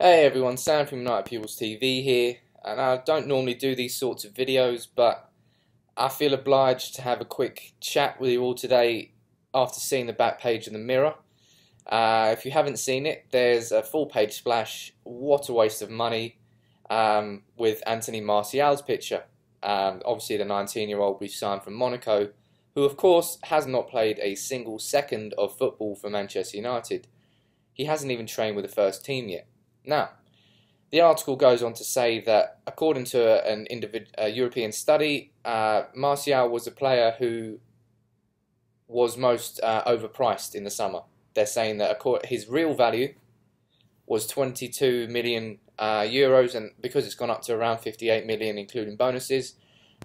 Hey everyone, Sam from United Pupils TV here, and I don't normally do these sorts of videos, but I feel obliged to have a quick chat with you all today after seeing the back page of the Mirror. If you haven't seen it, there's a full page splash. What a waste of money, with Anthony Martial's picture. Obviously the 19-year-old we signed from Monaco, who of course has not played a single second of football for Manchester United. He hasn't even trained with the first team yet. Now, the article goes on to say that according to a European study, Martial was a player who was most overpriced in the summer. They're saying that his real value was 22 million euros, and because it's gone up to around 58 million including bonuses,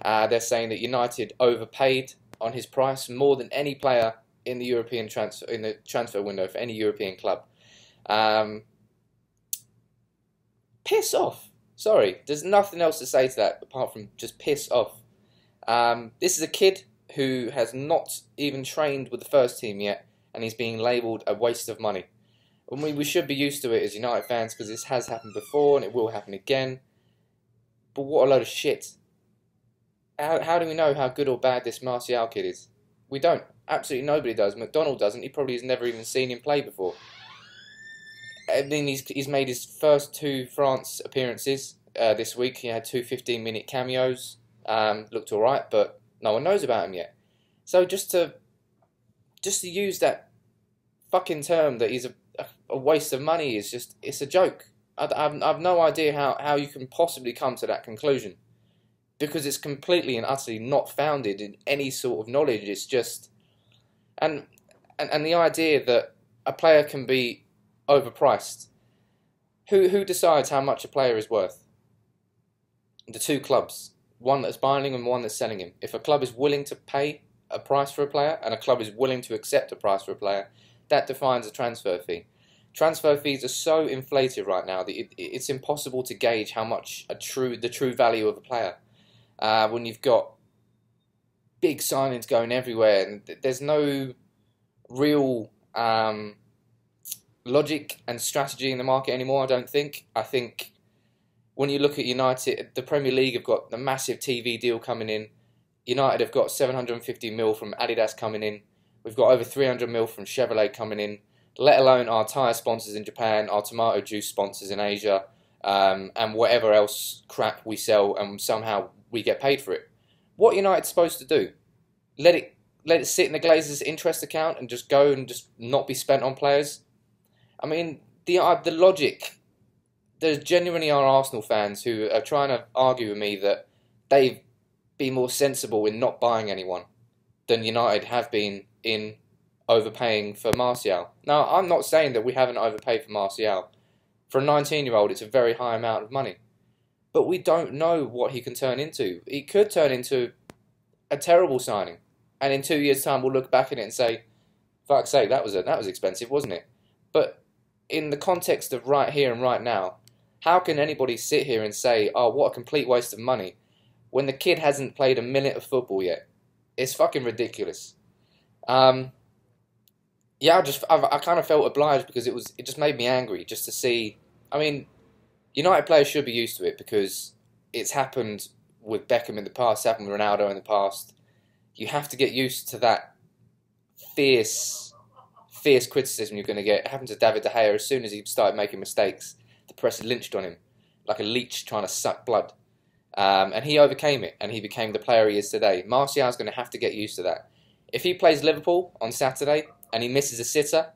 they're saying that United overpaid on his price more than any player in the European transfer window for any European club. Piss off. Sorry, there's nothing else to say to that apart from just piss off. This is a kid who has not even trained with the first team yet, and he's being labelled a waste of money. And we should be used to it as United fans, because this has happened before and it will happen again. But what a load of shit. How do we know how good or bad this Martial kid is? We don't. Absolutely nobody does. McDonald doesn't. He probably has never even seen him play before. I mean, he's made his first 2 France appearances this week. He had 2 15-minute cameos. Looked alright, but no one knows about him yet. So just to use that fucking term that he's a waste of money is just, it's a joke. I've no idea how you can possibly come to that conclusion, because it's completely and utterly not founded in any sort of knowledge. It's just, and the idea that a player can be overpriced. Who decides how much a player is worth? The 2 clubs, one that's buying him and one that's selling him. If a club is willing to pay a price for a player and a club is willing to accept a price for a player, that defines a transfer fee. Transfer fees are so inflated right now that it's impossible to gauge how much the true value of a player. When you've got big signings going everywhere, and there's no real logic and strategy in the market anymore, I don't think. I think when you look at United, the Premier League have got the massive TV deal coming in. United have got 750 mil from Adidas coming in. We've got over 300 mil from Chevrolet coming in, let alone our tyre sponsors in Japan, our tomato juice sponsors in Asia, and whatever else crap we sell, and somehow we get paid for it. What United's supposed to do? Let it sit in the Glazers' interest account and just go and just not be spent on players? I mean, the logic, there genuinely are Arsenal fans who are trying to argue with me that they've been more sensible in not buying anyone than United have been in overpaying for Martial. Now, I'm not saying that we haven't overpaid for Martial. For a 19-year-old, it's a very high amount of money. But we don't know what he can turn into. He could turn into a terrible signing. And in 2 years' time, we'll look back at it and say, fuck's sake, that was expensive, wasn't it? But in the context of right here and right now, how can anybody sit here and say, oh, what a complete waste of money, when the kid hasn't played a minute of football yet? It's fucking ridiculous. Yeah, I kind of felt obliged, because it just made me angry just to see. I mean, United players should be used to it, because it's happened with Beckham in the past, it's happened with Ronaldo in the past. You have to get used to that fierce criticism you're going to get. It happened to David De Gea. As soon as he started making mistakes, the press lynched on him like a leech trying to suck blood. And he overcame it, and he became the player he is today. Martial's going to have to get used to that. If he plays Liverpool on Saturday and he misses a sitter,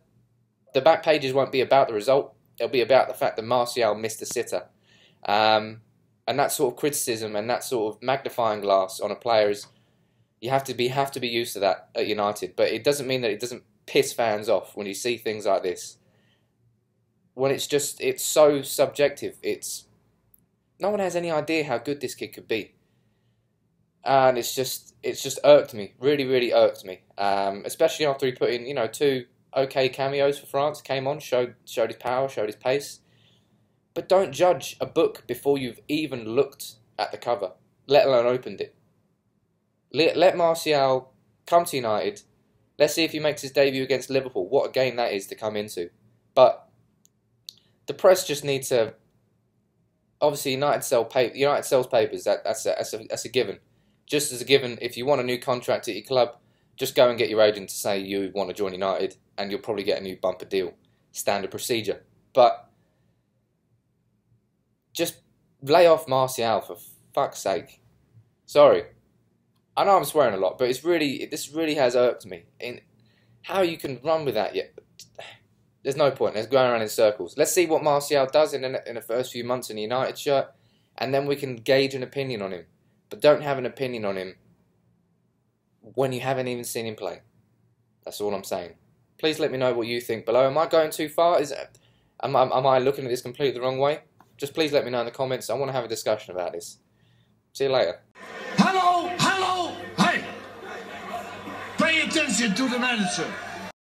the back pages won't be about the result. It'll be about the fact that Martial missed a sitter. And that sort of criticism and that sort of magnifying glass on a player is, you have to be used to that at United. But it doesn't mean that it doesn't piss fans off when you see things like this. When it's so subjective. No one has any idea how good this kid could be. And it's just irked me. Really, really irked me. Especially after he put in, 2 okay cameos for France, came on, showed his power, showed his pace. But don't judge a book before you've even looked at the cover, let alone opened it. Let Martial come to United. Let's see if he makes his debut against Liverpool. What a game that is to come into. But the press just need to. Obviously, United sells papers. That's a given. Just as a given, if you want a new contract at your club, just go and get your agent to say you want to join United, and you'll probably get a new bumper deal. Standard procedure. But just lay off Martial, for fuck's sake. Sorry. I know I'm swearing a lot, but this really has irked me. In how you can run with that yet? There's no point. There's going around in circles. Let's see what Martial does in the first few months in the United shirt, and then we can gauge an opinion on him. But don't have an opinion on him when you haven't even seen him play. That's all I'm saying. Please let me know what you think below. Am I going too far? Am I looking at this completely the wrong way? Just please let me know in the comments. I want to have a discussion about this. See you later. Hello, hello, hey! Pay attention to the manager.